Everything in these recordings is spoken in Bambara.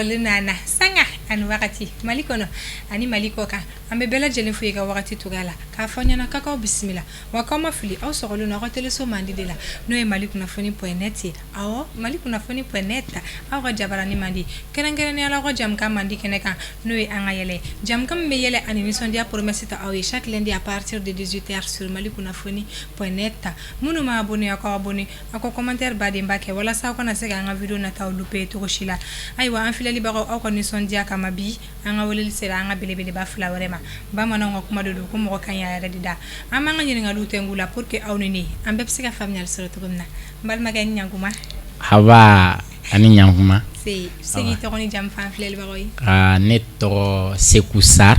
nana sanga an wakati malikono ani malikoka ambe bela jeli fu ga wakati tugala ka fanya na kaka bismillah wa kama fili au sogolo na hotele so mandi de la no e malikuna foni.net awo malikuna foni.net aw ga jabarani mandi kerengere ni ala go jam ka mandi keneka no e anga yele jam kam be yele ani mission dia promesse ta aw chaque lundi à partir de 18h sur malikuna foni.net munu ma abonné ako commentaire badi mbake wala sa ko na sega nga video na taw lupe to shila aywa an filali ba ko ni son dia kama bi anga woleli sera anga belebele ba flawarema ba manonga kuma do ko mo kan ya redida amanga nyini nga lute ngula pour que awnini ambe psika familial soro to gumna mbal maga nyanguma haba ani nyanguma segi to ni jam fan filali ba koy neto sekusar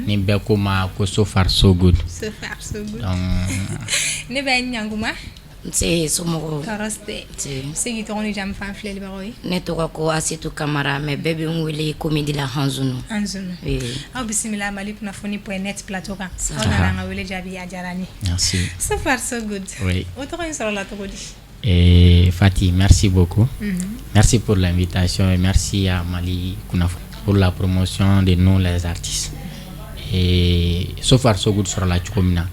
ni be ko ma ko so far so good ne ba nyanguma c'est somo karaste segi to ni jam fan filali ba koy ne to ko asitu kamara me bebe ngwele komedi la hanzunu aw bismillah malikuna foni.net plateau kan ona nga wele jabi ajarani merci so far so good oui auto ko sur la to godi Fatih, merci beaucoup. Merci pour l'invitation et merci à Mali Kunafo pour la promotion de nous les artistes. Et so far so good sur la Chukomina.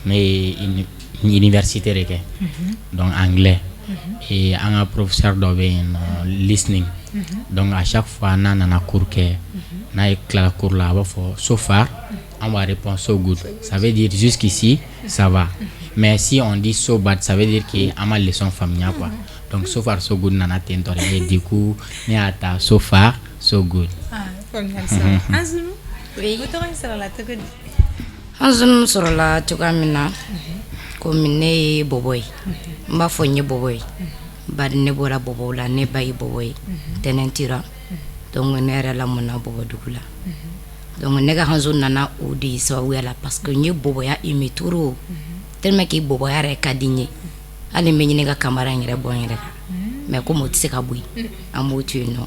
Mais une université donc anglais. Et un professeur d'obéin listening. Donc à chaque fois on a un cours que na éclat cours là so far on va répondre so good. Ça veut dire jusqu'ici ça va. Mais si on dit so bad, ça veut dire qu'il y a ma leçon familiale quoi. Donc so far so good nana tentore et du coup ne ata so far so good. Familial ça. Anzunu. Oui. Vous t'aurez sur la to good. Anzunu sur la to kamina. Ko minne boboy. Mba fonye boboy. Bad ne bora bobola ne bayi boboy. Tenentira. Donc ne era la mona bobo dugula. Donc nega hanzun nana udi so wela parce que nye boboy a imituro. Tellement que bobo yare kadinye ali menyine ga kamara ngire bonyere mais comme tu sais ka bui amotu no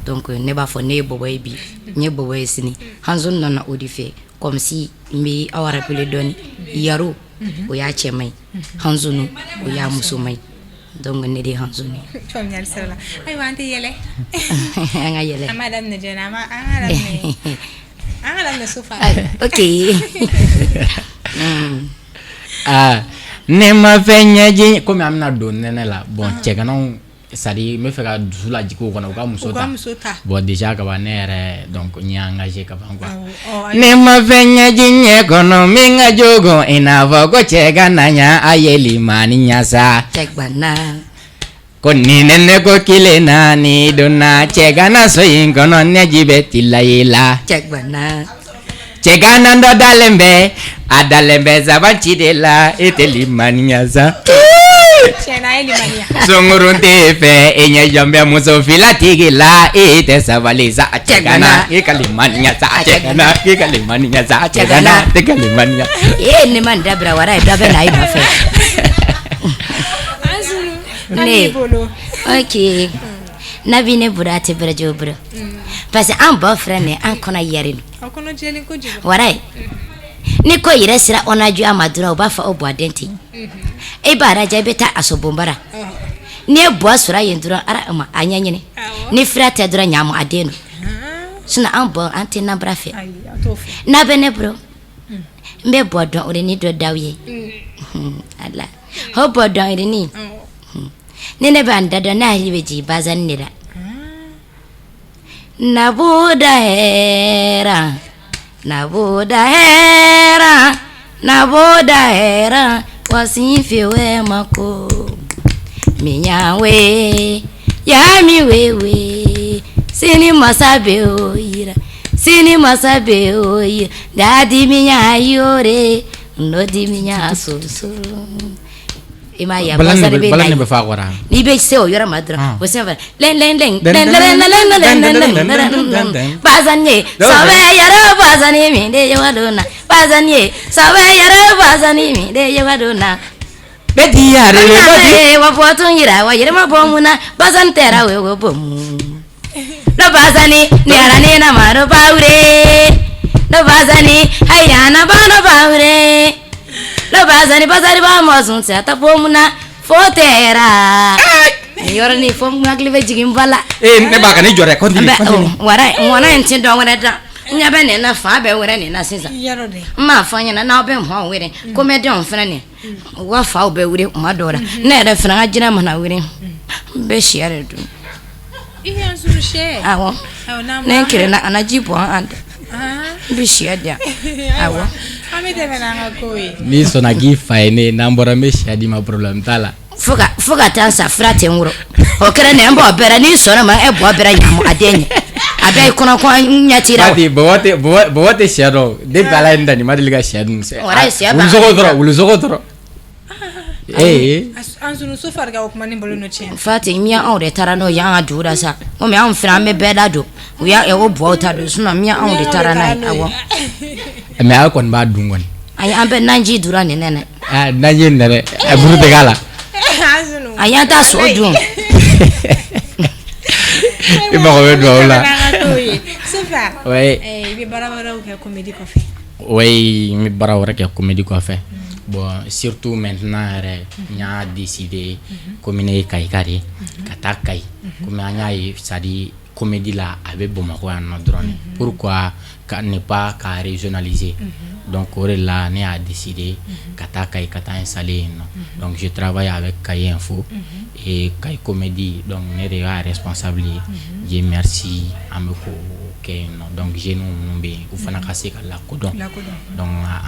donc ne ba fo ne bobo bi nye bobo esini hanzon nana odife comme si mi awara pele doni yaro o ya chemai hanzonu o ya musumai donc ne di hanzoni familial sala ay wante yele nga yele madame ne jena ma ala ne sofa OK nema fenya je comme amna don nene la bon chekana sadi me fera dusula jiko kona ka musota bon déjà ka ba nere donc nya engagé ka ba quoi nema fenya je nye kono minga jogo inava ko chekana nya ayeli mani nyasa chekbana koni nene ko kile nani dona chekana so ingono ne jibeti la yela chekbana chekana ndo dalembe adalembe zabanchi de la etelimania za chena elimania songurunte fe enya jambe muso filatigi la ete savaliza chekana ekalimania za chekana ekalimania za chekana ekalimania ne man dabra wara dabe na ina fe ne bolo OK nabine burate brajo bro parce que un bon frère ne an kona yarin akono jeli ko jibo warai ni ko yire sira onaju amadura oba fa obo adenti e bara jabeta asobombara ni ebo asura yendura ara ma anyanyene ni frate dura nyamu adenu suna ambo antina brafe na bene bro mbe bodon ore ni do dawie ala ho bodon ore ni nene banda do na hibeji bazan nira nabuda hera wasifiwe mako minyawe ya miwewe sini masabe oira dadi minyayore ndodi minyasoso ima ya basare be balan be fa wara ni be se o yora madra o se va len bazanye sabe yara bazani mi de yawadona bazanye sabe yara bazani mi de yawadona be diare be wa potun yira wa yira ma bomuna bazan tera we go bomu no bazani ni ara ni na maro baure no bazani hayana bano baure no bazani ba mo sun se ta bomuna fotera yɔrɔ ni fo ngakli be jigin bala ne ba ka ni jɔrɛ continue wara en tin do wara da nya be ne na fa be wara ne na sinsa yaro de ma fa nya na be mo were comedian fana ne wa fa be were ma dora na era fana ajira mana were be share do iya Anzunu she awo ne kire na anaji bo and be share dia awo amete bena ngakoi ni sona gi fa ne na mbora me share di ma problem tala fuga tansa frate nguro o kere ne mbo bera ni sona ma e bo bera nyamu adenye abai kono ko nyatira ati bowote share de bala ndani madiliga share nse ora share ba ulizogo tro Anzunu so far ga okuma ni bolo no chen fate miya awre tarano ya adura sa o me am fra me beda do ya e wo bo ta do suna miya awre tarana awo me a kon ba dungon ay ambe nanji dura ne nene nanji nene e buru de gala Anzunu aya ta so dun e ba ko do la so far ouais bi barabara o ke comédie ko fe ouais mi barawara ke comédie ko fe bon surtout maintenant nya décidé commune Kaikari kata kai comme anya sadi comédie là avec Bamako en drone pourquoi ne pas régionaliser donc là ne a décidé kata kai kata installer donc je travaille avec Kai Info et Kai Comédie donc ne est responsable je merci ameko donc j'ai nous be ou fana kase kala ko donc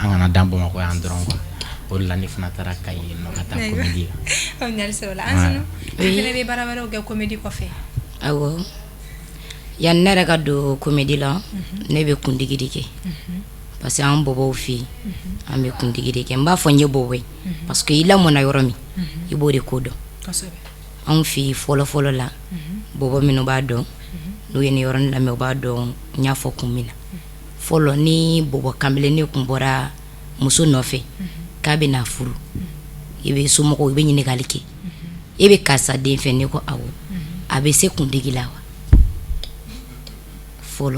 angana dambo mako en drone quoi pour la nifna tara Kai no kata comédie on y a le sola Anzunu fene be barabara o ke comédie ko fe awo ya nere ka do comédie la ne be kundigidi ke parce que an bobo fi an be kundigidi ke mba fo nye bobo parce que ila mona yoromi ibo de kodo an fi folo la bobo mino ba do no yene yoron la me ba do nya fo kumina folo ni bobo kamele ne kumbora muso nofe kabe na furu ibe sumoko ibe nyine galike ibe kasa de fe ne ko awo abe se kundigila wa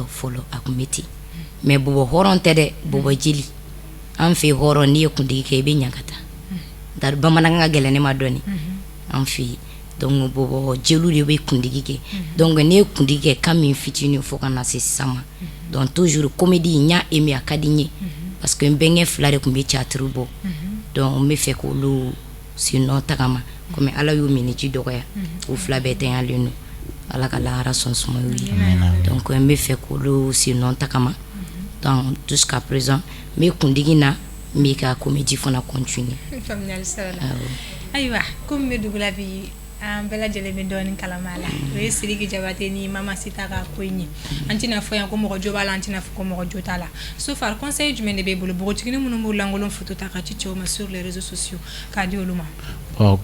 folo akumeti me bobo horon tede bobo jili an fi horon ni kundigi ke be nyakata dar bamananga gelene ma doni an fi donc bobo jelu de be kundigi ke donc ne kundigi ke kam fitini fo kana se sama donc toujours comédie nya emi akadinye parce que mbenge flare kumbe théâtre bo donc me fait ko lu sinon takama comme ala yu miniji doya ou flabe ten alunu ala kala rason suma wi donc me fait ko lu sinon takama donc jusqu'à présent me kundigi na mi ka comédie fona continue familial sala aywa comme me dugula bi bela jele be doni kalamala we sirigi jabate ni mama sitaka koyni antina foya ko mo jobala antina ko mo jotala so far conseil du mene be bolo bogotini munu mbulangolo photo taka chichoma sur les réseaux sociaux kadi oluma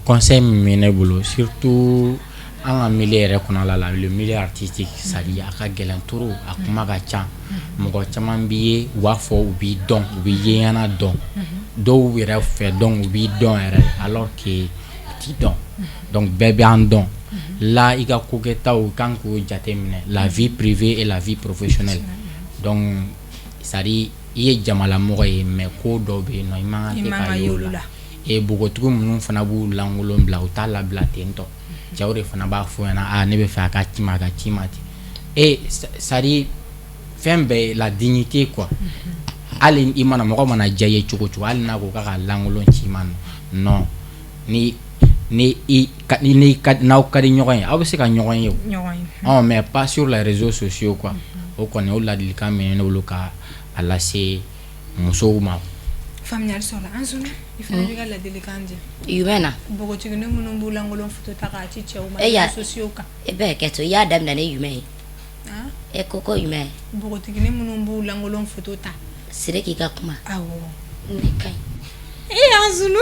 conseil mene bolo surtout en milieu rekonala le milieu artistique sali aka gelen toro akuma ga cha mo chaman biye wafo ubi don ubi yana don do we refa don ubi don alors que ti don donc bébé en don là il a koketa ou kan ko jatemine la vie privée et la vie professionnelle donc sari iye jamala mo mais ko do be no ima ka yola e bogotugo mun fana bu langolo bla o tala bla tento jawre fana ba fo na ne be fa ka chimati et sari fembe la dignité quoi ali imana mo ko mana jaye chuko ali na ko ka langolo chimano non ni na kadi ñoxoy aw se ka ñoxoy mais pas sur les réseaux sociaux quoi o connaît au la dilika men no ka ala se muso ma familial sola Anzunu ifana juga la dilikanje yubena bogo tigene munu mbulangolo photo taka ci cew ma réseaux sociaux ka e be keto ya dam na ne yume e koko yume bogo tigene munu mbulangolo photo ta sire ki ka kuma awo ne kai Anzunu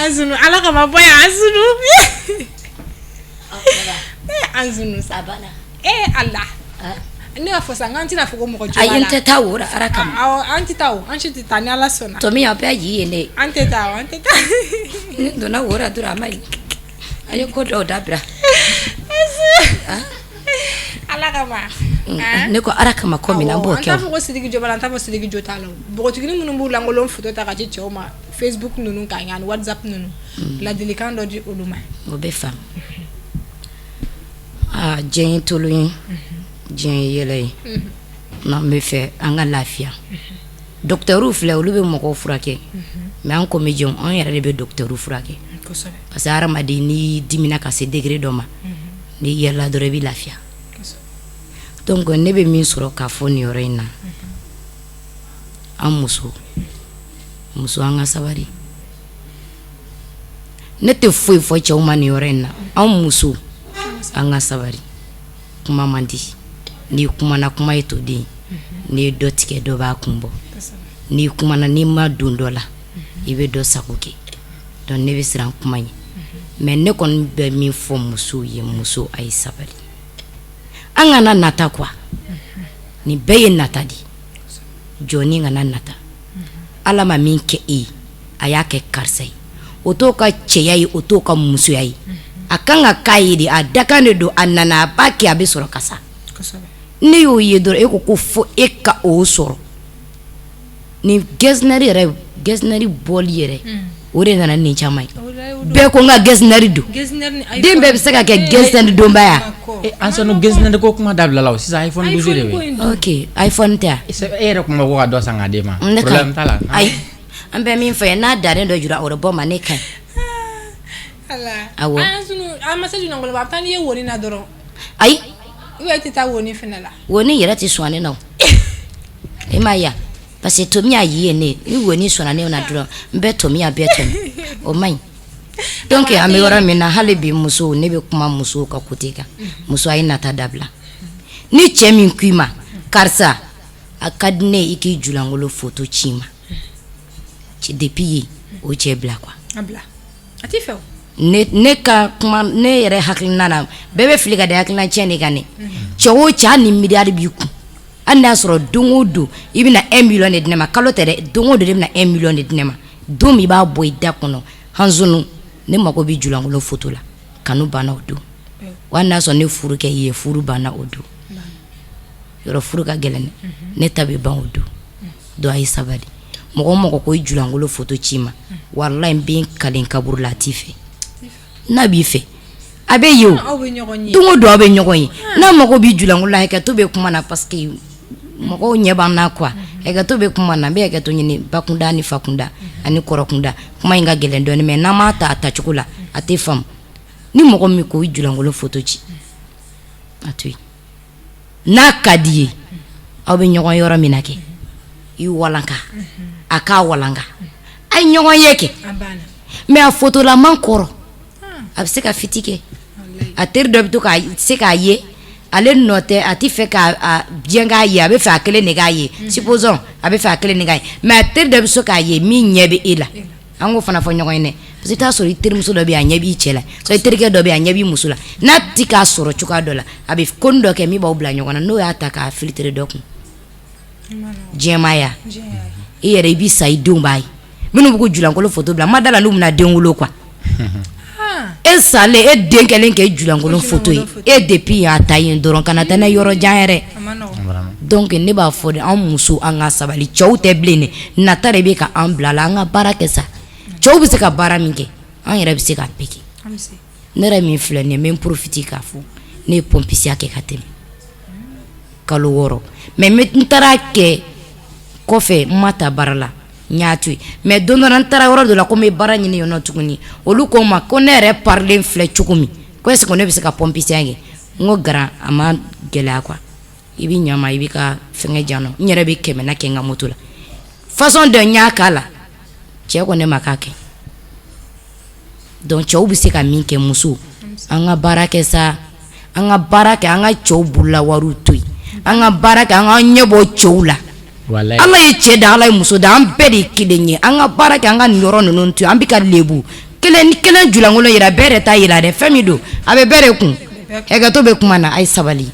Anzunu ala kama boy Anzunu Anzunu sabana Allah ne afo sanganti na fuko moko jola ayente tawura arakam anti taw anti tani ala sona to mi ape yi ne ante taw do na wora dura mai ayo ko do dabra ala kama ne ko arakama ko mi na mbo ke anta fuko sidigi jobala anta fuko sidigi jotalo bogo tigini munu mbulangolo photo ta ka ci choma Facebook nunu ka ngani WhatsApp nunu ladilikan dɔ di olu ma o bɛ faamu diɲɛ ye tulu ye diɲɛ ye yɛlɛ ye n'an bɛ fɛ an ka lafiya docteurw filɛ olu bɛ mɔgɔw furakɛ mais an comédiens an yɛrɛ de bɛ docteurw furakɛ parce que hadamaden n'i dimina ka se degré dɔ ma n'i yɛlɛla dɔrɔn i bɛ lafiya donc ne bɛ min sɔrɔ k'a fɔ nin yɔrɔ in na an muso an ka sabari ne tɛ foyi fɔ cɛw ma nin yɔrɔ in na an muso an ka sabari kuma man di n'i kumana kuma ye to den n'i ye dɔ tigɛ dɔ b'a kun bɔ n'i kumana n'i ma don dɔ la i bɛ dɔ sago kɛ donc ne bɛ siran kuma ɲɛ mais ne kɔni bɛ min fɔ musow ye muso a ye sabari an kana nata quoi nin bɛɛ ye nata di jɔni kana nata ala ma min kɛ e ye a y'a kɛ karisa ye o t'o ka cɛya ye o t'o ka musoya ye a kan ka k'a ye de a dakan de don a nana a b'a kɛ a bɛ sɔrɔ kasa ne y'o ye dɔrɔn e ko fo e ka o sɔrɔ ni gɛsinɛri bɔli yɛrɛ o de nana nin caman ye bɛɛ ko n ka gɛsinɛri don den bɛɛ bɛ se ka kɛ gɛsinɛri donba ya an sanu gɛsinɛri ko kuma dabila la sisan iPhone 12 de bɛ ok iPhone tɛ e yɛrɛ kuma ko ka dɔ san ka d'e ma problème t'a la ayi an bɛ min fɔ ye n'a dalen dɔ jura o de bɔ ma ne ka ɲi awɔ an ma se junangolo ba tan ni ye woni na dɔrɔn ayi u bɛ tɛ taa woni fana la woni yɛrɛ tɛ sɔn ne na o e ma ya parce que tomi y'a ye ne ni woni sɔnna ne na dɔrɔn n bɛ tomi a bɛɛ tomi o man ɲi donc an bɛ yɔrɔ min na hali bi musow ne bɛ kuma musow ka côté kan muso a ye nata dabila ni cɛ min k'i ma karisa a ka di ne i k'i julangolo photo ci ma depuis ye o cɛ bila quoi a bila a t'i fɛ o ne ka kuma ne yɛrɛ hakilina na bɛɛ bɛ fili ka da hakilina tiɲɛ de kan ne cɛ o cɛ ni miliyari b'i kun hali n'a y'a sɔrɔ don o don i bɛna 1 million de di ne ma kalo tɛ dɛ don o don i bɛna 1 million de di ne ma don min i b'a bɔ i da kɔnɔ hanzunu ne mago bɛ julangolo photo la kanu banna o don wa hali n'a y'a sɔrɔ ne furu kɛ i ye furu banna o don yɔrɔ furu ka gɛlɛn ne ta bɛ ban o don donc a ye sabali mɔgɔ mɔgɔ ko i julangolo photo ci ma wallahi n bɛ n kalen kaburu la a t'i fɛ n'a b'i fɛ a bɛ ye o don o don aw bɛ ɲɔgɔn ye n'a mago b'i julangolo la hakɛto bɛ kuma na parce que mɔgɔw ɲɛ b'an na quoi hakɛto bɛ kuma na n bɛ hakɛto ɲini bakunda ni fakunda ani kɔrɔkunda kuma in ka gɛlɛn dɔɔni mais n'an m'a ta a tacogo la a tɛ faamu ni mɔgɔ min ko i julangolo photo ci a to yen n'a ka di ye aw bɛ ɲɔgɔn yɔrɔ min na kɛ i walanka a k'a walanka a ye ɲɔgɔn ye kɛ mais a photolaman kɔrɔ a bɛ se ka fiti kɛ a teri dɔ bɛ to ka se k'a ye ale nɔ tɛ a tɛ fɛ ka diɲɛ k'a ye a bɛ fɛ a kelen de k'a ye supposons a bɛ fɛ a kelen de k'a ye mais a teri dɔ bɛ se k'a ye min ɲɛ bɛ e la an k'o fana fɔ ɲɔgɔn ye dɛ parce que i t'a sɔrɔ i terimuso dɔ bɛ yen a ɲɛ b'i cɛ la so i terikɛ dɔ bɛ yen a ɲɛ b'i muso la n'a ti k'a sɔrɔ cogoya dɔ la a bɛ ko dɔ kɛ min b'aw bila ɲɔgɔn na n'o y'a ta k'a filtre dɔ kun diɲɛmaya i yɛrɛ i bɛ sa i denw b'a ye minnu bɛ ko julangolo photo bila ma da la n'u bɛna den wolo quoi e salen e den kɛlen kɛ julangolo photo ye e depuis y'a ta yen dɔrɔn kana taa n'a yɔrɔ jan yɛrɛ donc ne b'a fɔ de an muso an ka sabali cɛw tɛ bilen dɛ nata de bɛ ka an bila la an ka baara kɛ sa cɛw bɛ se ka baara min kɛ an yɛrɛ bɛ se ka bɛɛ kɛ ne yɛrɛ min filɛ nin ye n bɛ n profiter k'a fɔ ne ye pompisiya kɛ ka tɛmɛ kalo 6 mais n taara kɛ kɔfɛ n ma ta baara la n y'a to yen mais don dɔ la n taara yɔrɔ dɔ la ko n bɛ baara ɲini yen nɔ tuguni olu ko n ma ko ne yɛrɛ parilen filɛ cogo min ko est-ce que ne bɛ se ka pompisiya kɛ n ko garan a ma gɛlɛya quoi i bɛ ɲa ma i bɛ ka fɛngɛ jan nɔ n yɛrɛ bɛ 100 kɛ n ka moto la façon dɔ n y'a k'a la cɛ ko ne ma k'a kɛ donc cɛw bɛ se ka min kɛ muso an ka baara kɛ sa an ka baara kɛ an ka cɛw bolola wariw to yen an ka baara kɛ an ka ɲɛ bɔ cɛw la ala ye cɛ da ala ye muso da an bɛɛ de ye kelen ye an ka baara kɛ an ka nin yɔrɔ ninnu to yen an bɛ ka lebu kelen julangolo yira bɛɛ de t'a yira dɛ fɛn min don a bɛ bɛɛ de kun hakɛto bɛ kuma na a ye sabali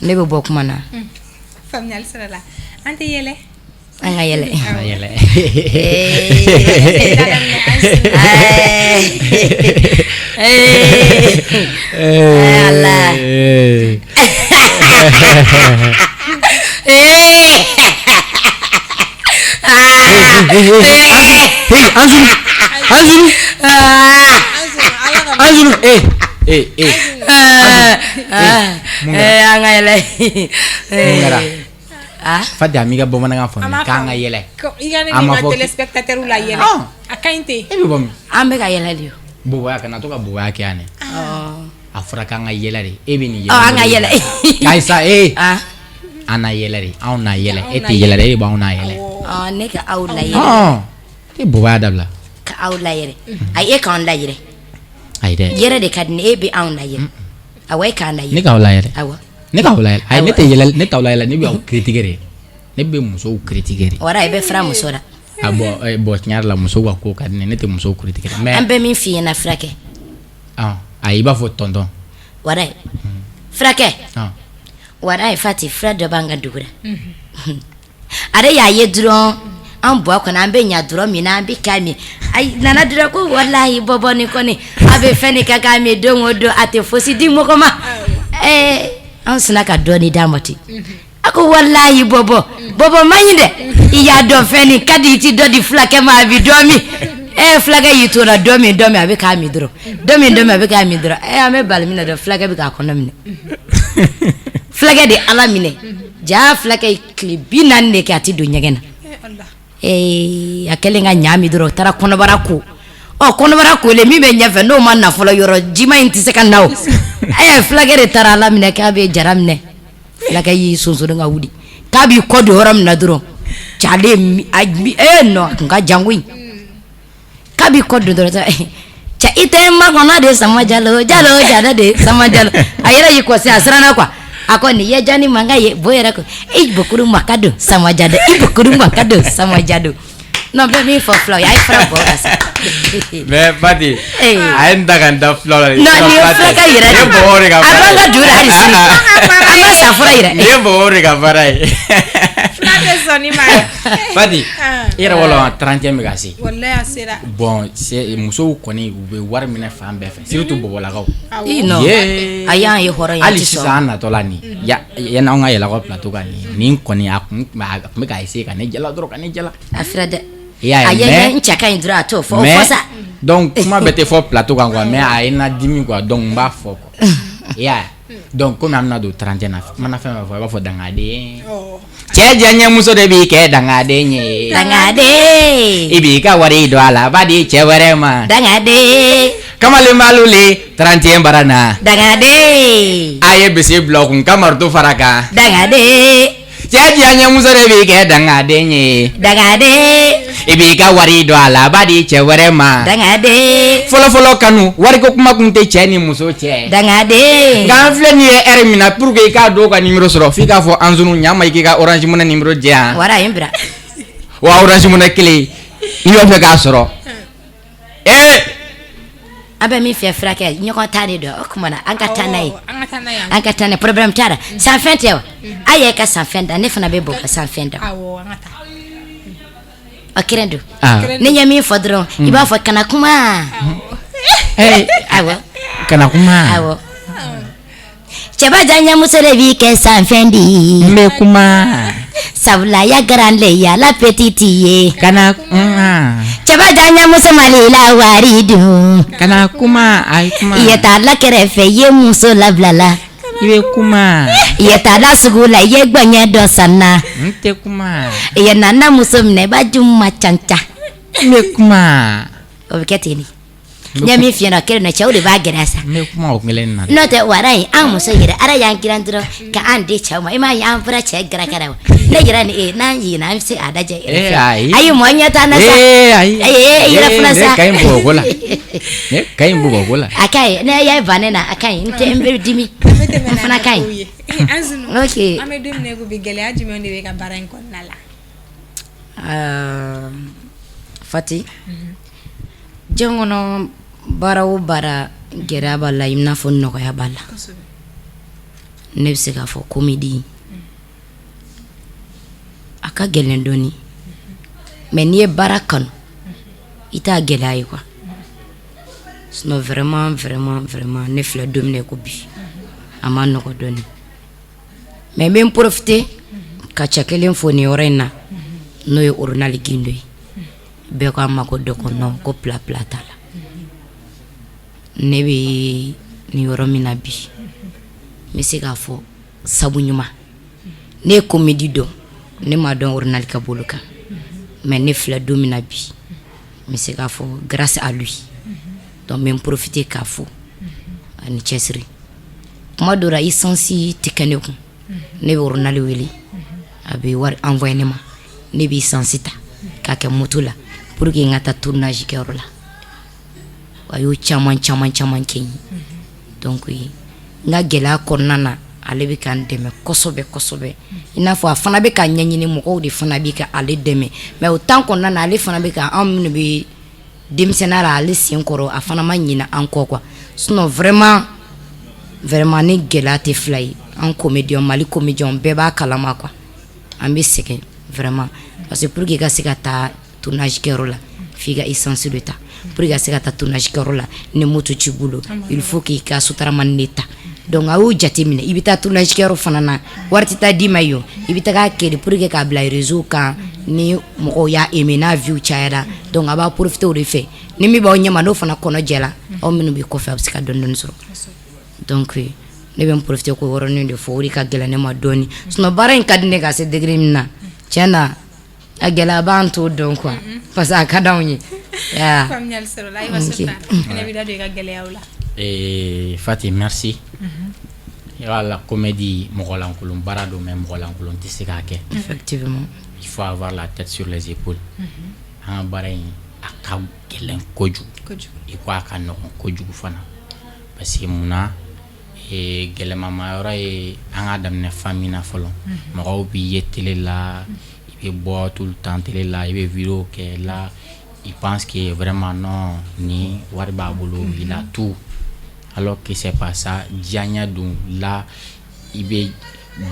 ne bɛ bɔ kuma na faamuyali sira la an tɛ yɛlɛ an ka yɛlɛ ala Anzuru anga yele Fadi amiga bamanankan fɔ k'an ka yɛlɛ ama fɔ téléspectateur la yɛlɛ a kaɲi te e bɛ bɔ min an bɛ ka yɛlɛ de boboya kana to ka boboya kɛ yan dɛ a fɔra k'an ka yɛlɛ de e bɛ nin yɛlɛ an ka yɛlɛ Kayisa an na yɛlɛ de anw na yɛlɛ e tɛ yɛlɛ de e de b'anw na yɛlɛ ne ka aw la yɛlɛ e boboya dabila ka aw la yɛlɛ ayi e k'anw la yɛlɛ ayi dɛ yɛrɛ de ka di ne e bɛ anw la yɛlɛ awɔ e k'an la yɛlɛ ne k'aw la yɛlɛ awɔ ne k'aw la yɛlɛ ayi ne tɛ yɛlɛ ne t'aw la yɛlɛ ne bɛ aw critiquer de ne bɛ musow critiquer de wara i bɛ fara muso la bon tiɲɛ yɛrɛ la musow ka ko ka di ne tɛ musow critiquer de mais an bɛ min f'i ɲɛna furakɛ ayi i b'a fɔ tonton wara furakɛ wara Fati fura dɔ b'an ka dugu la ale y'a ye dɔrɔn an bɔ a kɔnɔ an bɛ ɲa dɔrɔn min na an bɛ k'a min ayi nana dɔrɔn ko walahi bɔbɔ ni kɔni a bɛ fɛn de ka k'a min don o don a tɛ fosi di mɔgɔ ma an sina ka dɔɔni d'a ma ten a ko walahi bɔbɔ man ɲi dɛ i y'a dɔn fɛn nin ka di i ti dɔ di fulakɛ ma a bɛ dɔ min fulakɛ y'i to la dɔ min a bɛ k'a min dɔrɔn dɔ min a bɛ k'a min dɔrɔn an bɛ bali min na dɔrɔn fulakɛ bɛ k'a kɔnɔ minɛ fulakɛ de Ala minɛ ja fulakɛ tile 40 de kɛ a tɛ don ɲɛgɛn na a kɛlen ka ɲa min dɔrɔn o taara kɔnɔbara ko kɔnɔbara kolen min bɛ ɲɛfɛ n'o ma nafolo yɔrɔ jima in tɛ se ka na o fulakɛ de taara Ala minɛ k'a bɛ jara minɛ fulakɛ y'i sonsoro ka wuli k'a b'i kɔ don yɔrɔ min na dɔrɔn calen non kun ka jan koyi k'a b'i kɔ don dɔrɔn cɛ i tɛ makɔnɔ de sama jalo jada de sama jalo a yɛrɛ y'i kɔsi a siranna quoi a ko nin ye jani mankan ye bo yɛrɛ ko bokuru maka don sama jado bokuru maka don sama jado non bɛ min fɔ fulaw ye a ye fara bɔ ka sa mais Fati a ye n ta ka n da fulaw la non nin ye fulakɛ yɛrɛ de a b'an ka dugu la hali sini an ma sa fura yɛrɛ nin ye bɔbɔ de ka baara ye fulakɛ sɔnni ma Fati i yɛrɛ wala 30 bɛ ka se wallahi a sera bon musow kɔni u bɛ wari minɛ fan bɛɛ fɛ surtout bɔbɔlakaw non a y'an ye hɔrɔn ye hali sisan an natɔ la nin yanni anw ka yɛlɛ ka plateau kan nin kɔni a kun bɛ ka essayer ka ne jala dɔrɔn ka ne jala a fira dɛ a ye n cɛ ka ɲi dɔrɔn a t'o fɔ o fɔ sa donc kuma bɛɛ tɛ fɔ plateau kan quoi mais a ye n na dimi quoi donc n b'a fɔ quoi i y'a ye donc komi an bɛna don 30 na mana fɛn fɛn fɔ i b'a fɔ dangaden cɛ diyaɲɛ muso de b'i kɛ dangaden ye dangaden i b'i ka wari don a la b'a di cɛ wɛrɛ ma dangaden kamalenbalu le 31 bara na dangaden a ye bese bila o kun ka marito fara kan dangaden cɛ diyaɲɛ muso de b'i kɛ dangaden ye dangaden i b'i ka wari don a la b'a di cɛ wɛrɛ ma dangaden fɔlɔfɔlɔ kanu wariko kuma kun tɛ cɛ ni muso cɛ dangaden nka an filɛ nin ye heure min na pour que i k'a dɔw ka numéro sɔrɔ f'i k'a fɔ Anzunu ɲama i k'i ka Orange Money numéro di yan wara ye n bila wa Orange Money kelen i b'a fɛ k'a sɔrɔ an bɛ min fɛ furakɛ ɲɔgɔn ta de don o tuma na an ka taa n'a ye an ka taa n'a ye problème t'a la sanfɛn tɛ wa a yɛ ka sanfɛn da ne fana bɛ bɔ ka sanfɛn da o kɛrɛn don ne ɲɛ min fɔ dɔrɔn i b'a fɔ kana kuma awɔ kana kuma awɔ cɛba janɲɛmuso de b'i kɛ sanfɛn di n bɛ kuma sabula ya garan le ya la petite ye kana kuma cɛba janɲɛmuso mali la wari dun kana kuma ayi kuma i ye taa la kɛrɛfɛ i ye muso labila la i bɛ kuma i ye taa la sugu la i ye gbɔɲɛ dɔ san na n tɛ kuma i ye nana muso minɛ i b'a ju ma canca n bɛ kuma o bɛ kɛ ten de n ye min f'i ɲɛna kelen na cɛw de b'a gɛrɛ sa n bɛ kuma o kelen na n'o tɛ wara in an muso yɛrɛ ala y'an gilan dɔrɔn ka an di cɛw ma i m'a ye an fɔra cɛ gɛrɛgɛrɛ wa ne yɛrɛ ni n'an jiginna an bɛ se a lajɛ ayi mɔgɔ ɲɛ t'an na sa ayi yɛrɛ fana sa ne ka ɲi bɔgɔko la ne ka ɲi bɔgɔko la a ka ɲi ne y'a ban ne na a ka ɲi n tɛ n bɛ dimi n fana ka ɲi ok an bɛ don min na ko bi gɛlɛya jumɛn de bɛ ka baara in kɔnɔna la Fati diɲɛ kɔnɔ baara o baara gɛlɛya b'a la i n'a fɔ nɔgɔya b'a la ne bɛ se k'a fɔ komedi a ka gɛlɛn dɔɔni mais n'i ye baara kanu i t'a gɛlɛya ye quoi sinon vraiment ne filɛ don min na ko bi a ma nɔgɔ dɔɔni mais n bɛ n profiter ka cɛ kelen fo nin yɔrɔ in na n'o ye Orunali Gindo ye bɛɛ ko a ma ko dɔ ko non ko pla t'a la ne bɛ nin yɔrɔ min na bi n bɛ se k'a fɔ sabu ɲuman ne ye comédie dɔn ne m'a dɔn Orunali ka bolo kan mais ne filɛ don min na bi n bɛ se k'a fɔ grâce à lui donc n bɛ n profiter k'a fɔ ani cɛsiri kuma dɔ la essence tɛ kɛ ne kun ne bɛ Orunali wele a bɛ wari envoyer ne ma ne bɛ essence ta k'a kɛ moto la pour que n ka taa tournage kɛyɔrɔ la a y'o caman kɛ n ye donc n ka gɛlɛya kɔnɔna na ale bɛ ka n dɛmɛ kosɛbɛ i n'a fɔ a fana bɛ ka ɲɛɲini mɔgɔw de fana bɛ ka ale dɛmɛ mais o temps kɔnɔna na ale fana bɛ ka anw minnu bɛ denmisɛnninya la ale sen kɔrɔ a fana ma ɲinɛ an kɔ quoi sinon vraiment ni gɛlɛya tɛ fila ye an comédien Mali comédien bɛɛ b'a kalama quoi an bɛ sɛgɛn vraiment parce que pour que i ka se ka taa tournage kɛyɔrɔ la f'i ka essence de ta pour que ka se ka taa tournage kɛyɔrɔ la ni moto t'i bolo il faut k'i ka sotaramani de ta donc a y'o jateminɛ i bɛ taa tournage kɛyɔrɔ fana na wari tɛ taa d'i ma yen i bɛ taga kɛ de pour que k'a bila réseau kan ni mɔgɔw y'a aimé n'a view cayara donc a b'a profiter o de fɛ ni min b'aw ɲɛma n'o fana kɔnɔ jɛla aw minnu bɛ kɔfɛ a bɛ se ka dɔɔni sɔrɔ donc ne bɛ n profiter k'o yɔrɔnin de fɔ o de ka gɛlɛn ne ma dɔɔni sinon baara in ka di ne ka se degré min na tiɲɛ na a gɛlɛya b'an t'o dɔn quoi parce que a ka d'anw ye faamuyali sɔrɔla ayiwa Sultan fana bɛ da don i ka gɛlɛyaw la. Fati, merci. La comédie mɔgɔlankolon baara don mais mɔgɔlankolon tɛ se k'a kɛ. Effectivement. Il faut avoir la tête sur les épaules. An ka baara in a ka gɛlɛn kojugu. I ko a ka nɔgɔn kojugu fana parce que munna gɛlɛmama yɔrɔ ye an ka daminɛ famille na fɔlɔ mɔgɔw b'i ye télé la i bɛ bɔ tout le temps télé la i bɛ vidéo kɛ la il pense que vraiment non ni wari b'a bolo il a tout alors que c'est pas ça diyaɲa don là i bɛ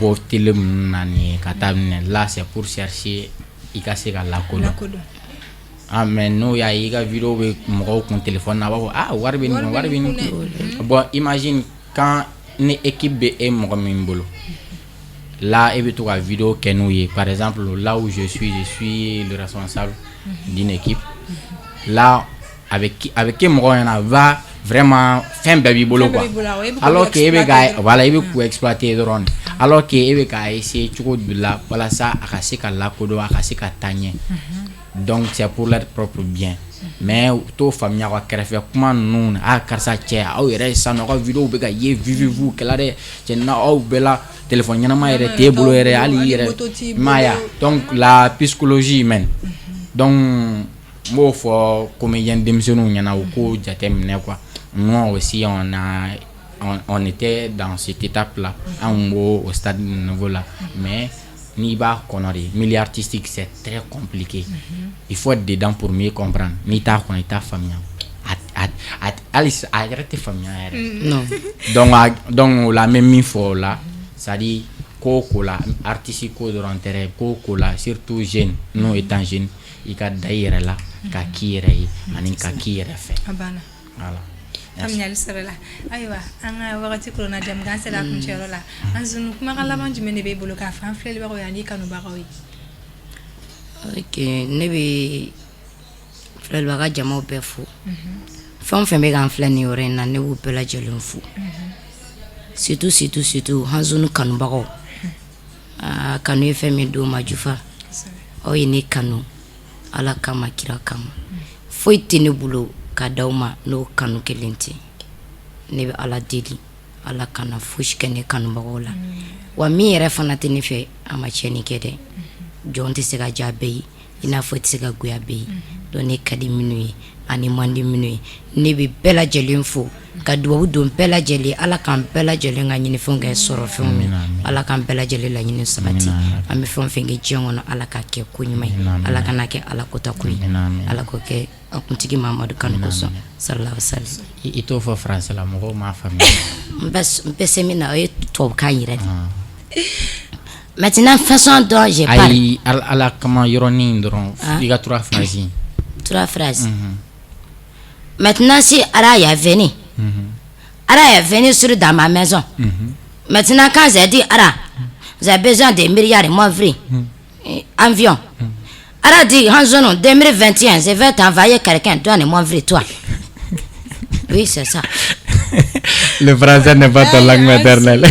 bɔ télé minnu na nin ye ka taa minɛ là c'est pour chercher i ka se ka lakodɔn mais n'o y'a ye i ka vidéo bɛ mɔgɔw kun téléphone na a b'a fɔ ah wari bɛ nin kun bon imagine quand une équipe bɛ e mɔgɔ min bolo là e bɛ to ka vidéo kɛ n'u ye par exemple là où je suis le responsable d'une équipe là avec mɔgɔ ɲɛna va vraiment fɛn bɛɛ b'i bolo quoi alors que e bɛ ka voilà e bɛ k'u exploiter dɔrɔn alors que e bɛ ka essayer cogo dɔ la walasa a ka se ka lakodɔn a ka se ka taa ɲɛ donc c'est pour leur propre bien mais t'o faamuya ka kɛrɛfɛ kuma ninnu karisa cɛ aw yɛrɛ ye sisan nɔ aw ka vidéo bɛ ka ye vivu kɛla dɛ cɛ na aw bɛɛ la téléphone ɲɛnama yɛrɛ t'e bolo yɛrɛ hali i yɛrɛ maya donc la psychologie humaine donc n b'o fɔ comédien denmisɛnninw ɲɛna u k'o jateminɛ quoi nous aussi on était dans cette étape là an ko au stade niveau là mais n'i b'a kɔnɔ de milieu artistique c'est très compliqué il faut être dedans pour mieux comprendre n'i t'a kɔnɔ i t'a faamuya hali a yɛrɛ tɛ faamuya yɛrɛ donc la même min fɔ o la c'est à dire ko la artiste ko dɔrɔn tɛ ko la surtout jeune n'o étant jeune i ka da i yɛrɛ la ka k'i yɛrɛ ye ani ka k'i yɛrɛ fɛ voilà. faamuyali sɔrɔla ayiwa an ka wagati korona jam gan sera kuncɛyɔrɔ la an zunu kumakan laban jumɛn de b'e bolo k'a fɔ an filɛlibagaw ye ani kanubagaw ye. ok ne bɛ filɛlibaga jamaw bɛɛ fo fɛn o fɛn bɛ k'an filɛ nin yɔrɔ in na ne b'u bɛɛ lajɛlen fo surtout an zunu kanubagaw kanu ye fɛn min don ma jufa aw ye ne kanu ala kama kira kama foyi tɛ ne bolo ka d'aw ma n'o kanu kelen tɛ ne bɛ ala deli ala kana fosi kɛ ne kanubagaw la wa min yɛrɛ fana tɛ ne fɛ a ma tiɲɛni kɛ dɛ jɔn tɛ se ka diya bɛɛ ye i n'a fɔ i tɛ se ka goya bɛɛ ye donc ne ka di minnu ye ani man di minnu ye ne bɛ bɛɛ lajɛlen fo ka dubabu don bɛɛ lajɛlen ala k'an bɛɛ lajɛlen ka ɲinifɛnw kɛ sɔrɔ fɛnw min ala k'an bɛɛ lajɛlen laɲini sabati an bɛ fɛn o fɛn kɛ diɲɛ kɔnɔ ala k'a kɛ ko ɲuman ye ala kana kɛ ala kotako ye ala k'o kɛ an kuntigi Mamadu Kanu kosɔn sallallahu alaihi wa sallam. I t'o fɔ français la mɔgɔw m'a faamuya. n bɛ se min na o ye tubabukan yɛrɛ de. Maintenant façon dont je parle. Ayi ala kama yɔrɔnin dɔrɔn i ka 3 phrases. 3 phrases. Maintenant si Ara est venu. Ara est venu sur dans ma maison. Maintenant quand j'ai dit Ara, j'ai besoin de milliards de mois vrai. Avion. ara dit Hanzono 2021 je vais t'envoyer quelqu'un toi ne m'envoie toi. Oui, c'est ça. Le français n'est pas ta langue maternelle.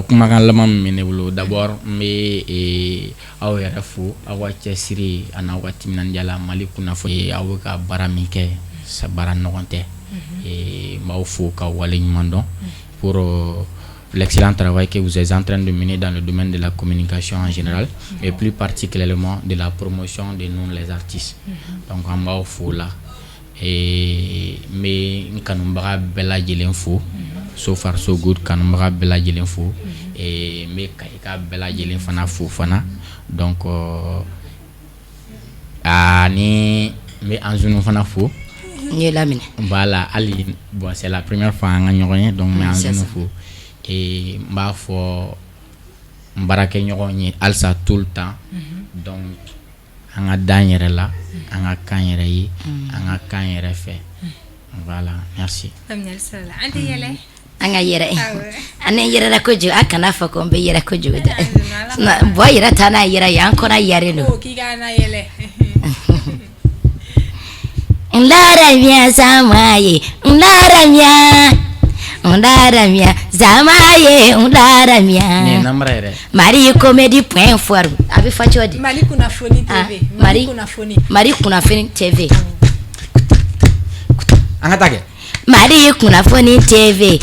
Kumakan laman mene bolo d'abord me aw yɛrɛ fo aw ka cɛsiri ani aw ka timinandiya Mali kunnafoni aw ka baara min kɛ sa baara nɔgɔn tɛ m'aw fo ka waleɲuman dɔn pour l'excellent travail que vous êtes en train de mener dans le domaine de la communication en général et plus particulièrement de la promotion de nous les artistes. Donc on va au fou là et mais kanumbaga bella jelen fo so far so good kanumbaga bella jelen fo et mais ka bella jelen fana fo fana donc ani mais anzunu fana fo ni lamine voilà ali bon c'est la première fois nga ñoxone donc mais anzunu fo et m'a fo mbarake ñoxone alsa tout le temps donc anga dañere la anga kanyere yi anga kanyere fe voilà merci ante yele anga yere ane yere la kojo akana fa ko be yere kojo da na boy yere tana yere yan ko na yere no o ki ga na yele ndara mia samaye ndara mia zamaye ndara mia ne namrere mari comedy point fort abi fachodi Mali Kunafoni TV mari Kunafoni TV anga tage Mari Kunafoni TV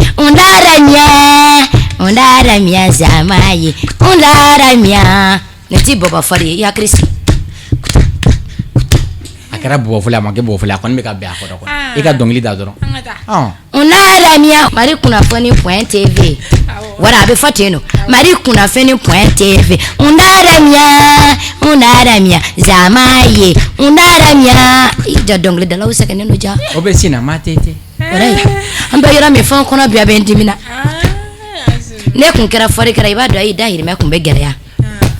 ndara mia zamaye ndara mia neti boba fari ya Chris akara bo fula ma ke bo fula kon me ka be akoro ko e ka dongli da doro ndara mia Mari Kunafoni point TV wara abi fateno Mari Kunafoni point TV ndara mia zamaye ndara mia ida dongli da lawsa kaneno ja obesina matete Orai, amba yara me fa kono bia ben dimina. Ne kun kera fori kera ibado ai dahiri me kun be gere ya.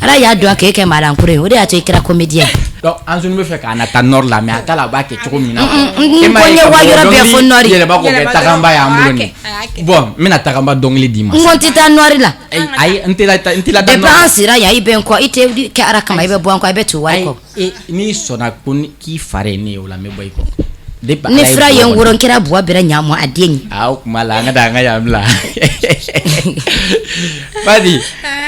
Ara ya do ake ke mala nkure, odi ato ikira comedian. Donc anzunu me fe ka na tanor la me atala ba ke chiko mina. Konye wa yara be fo nori. Yele ba ko ke takamba ya ambuloni. Bon, mina takamba dongli dimanche. Ngonti ta nori la. Ai ntila da nori. Depense ra ya ibe nko ite ke ara kama ibe bo nko ibe tu wa ko. Ni sona kun ki fare ni o la me boy ko. Ne fra yen woron kira buwa bira nyamo adenyi au mala ngada ngaya mla badi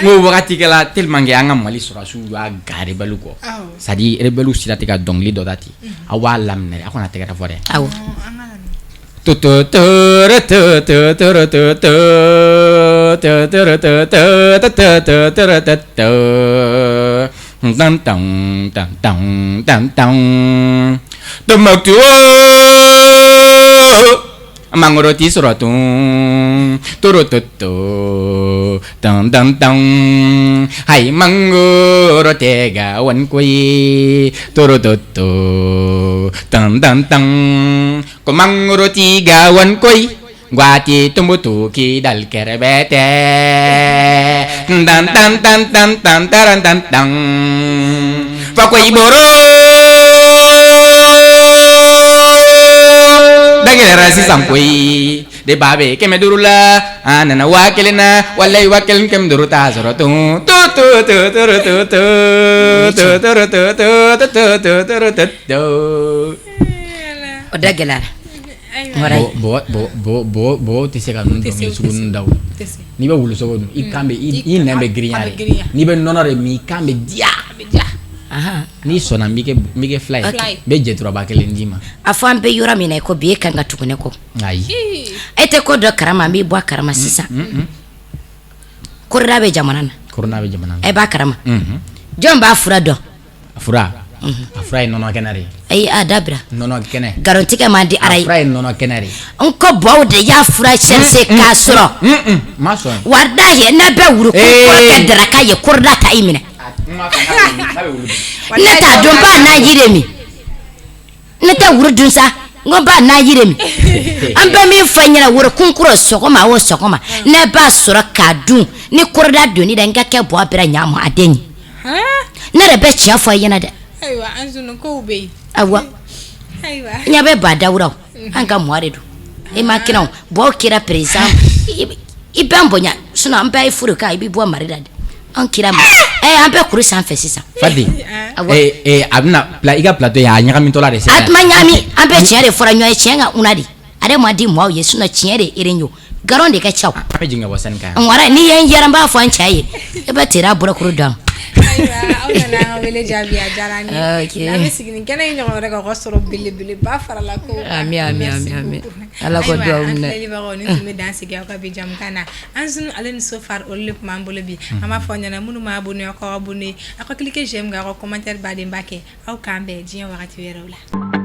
mo wakati kala tellement anga mali sura su wa gare baluko sadi rebelu silati ka dongli do dati awa lamne akona tegara fore aw to to to to to to to to to tan tan tan tan tan tan Tomak tuo mangoroti suratung turututu tang tang tang hai mangorote gawan kui turututu tang tang tang ko mangoroti gawan kui guati tumbutu ki dal kerebete tan tan tan tan tan taran tan tang fakoi boro dagera si sampui de babe ke medurula anana wakelena wallahi wakelin kem duruta zorotu tu tu tu tu tu tu tu odagela bo te se ka nun dong sugun daw ni ba wulu so i kambe i nembe griare ni be nonore mi kambe dia aha ni sona mike fly be jetura ba kelen dima afan be yura mina ko be kanga tukune ko ai ete ko do karama mi bo karama sisa korra be jamanana e ba karama jomba afura do afura nono kenari ay adabra nono kene garanti ka mandi arai afura nono kenari onko bawde ya afura chense kasro maso warda he na be wuru ko ke draka ye korda ta imina neta domba na yiremi neta wuru dunsa ngomba na yiremi amba mi fanyira wuru kunkuro sokoma wo sokoma ne ba soro kadun ni korda doni da ngake bo abira nyamo adenyi ne rebe chia fo yena de aiwa anzunu ko ube awa aiwa nya be bada wura anga mware do e makina bo kira president ibambo nya sinon an bɛɛ ye furu kɛ i bɛ bɔ mari la dɛ an kira ma an bɛɛ kuru sanfɛ sisan Fadi a bɛna i ka plateau ye a ɲagamitɔ la de a tuma ɲagami an bɛɛ tiɲɛ de fɔra ɲɔgɔn ye tiɲɛ ka una de ale ma di maaw ye sinon tiɲɛ de eren yo garon de ka caw an bɛ jigin ka bɔ sani kan ŋwara n'i ye n yɛrɛ n b'a fɔ an cɛ ye e bɛ tera bɔrɔkuru dɔn ayiwa aw nana an ka wele jaabi a diyara an ye n'an bɛ sigi nin kɛnɛ in ɲɔgɔn wɛrɛ kan o ka sɔrɔ belebeleba farala ko ami ala ko duwawu minɛ an filɛlibagaw ni tun bɛ dan sigi aw ka bi jamukan na an sunu ale ni Sofar olu de tun b'an bolo bi an b'a fɔ aw ɲɛna minnu m'a abonné aw ka abonné aw ka cliquer j'aime aw ka commentaire baden b'a kɛ aw k'an bɛn diɲɛ wagati wɛrɛw la